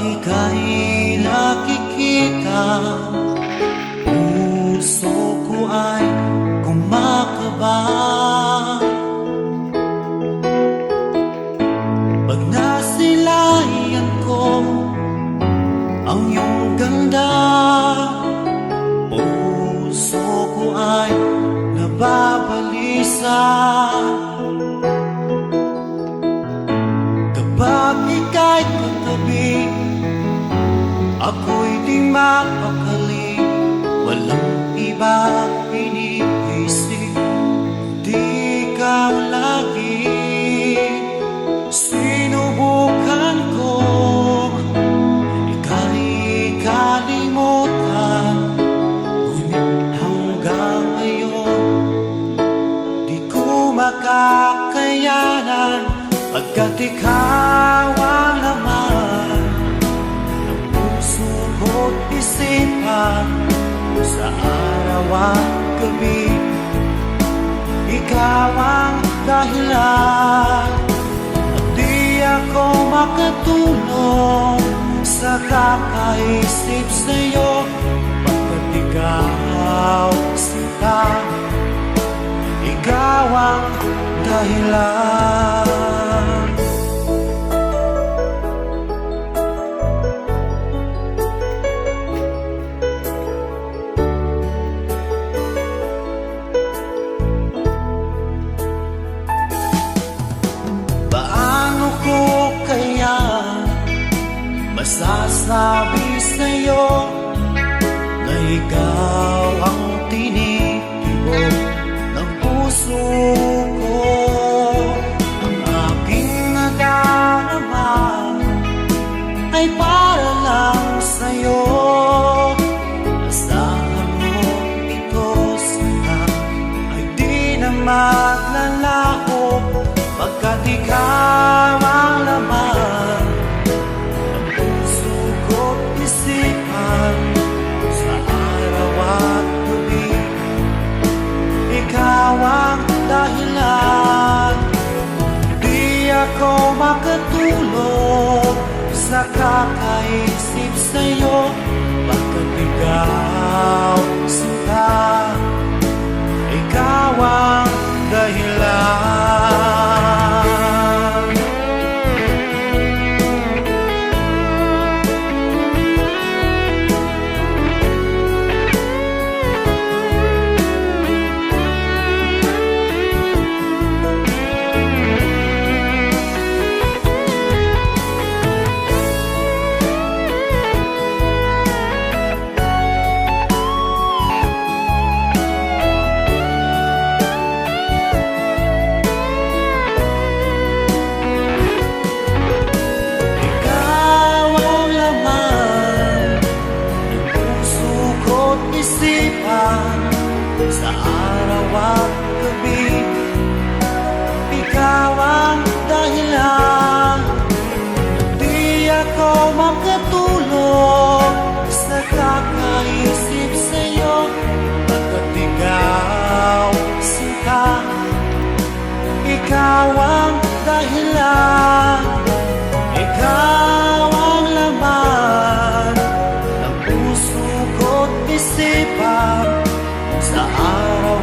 ika'y nakikita, puso ko ay kumakaba. Pag nasilayan ko ang iyong ganda, puso ko ay nababalisa. Kapag ika'y katabi, ako'y di mapakali. Walang iba iniisip, di ikaw lagi. Sinubukan ko ika'y kalimutan, ngunit hanggang ngayon di ko makakayanan. Pagkat ikaw ang laman ng puso ko't isipan, sa araw at gabi, ikaw ang dahilan. At di ako makatulog sa kakaisip sa'yo, pagkat ikaw sinta, ikaw ang dahilan. Masasabi sa'yo na ikaw ang tinitibok ng puso ko. Ang aking nadarama ay para lang sa'yo. Asahan mo ito sana ay di na maglalaho, pagkat ikaw ang laman sa araw at gabi, ikaw ang dahilan. Di ako makatulog sa kakaisip sa'yo, pagkat ikaw sinta, ikaw ang dahilan. Sa araw at gabi, ikaw ang dahilan. Di ako makatulog sa kakaisip sa'yo, pagkat ikaw sinta, ikaw ang dahilan. Ikaw ang laman ng puso ko't isipan, sa araw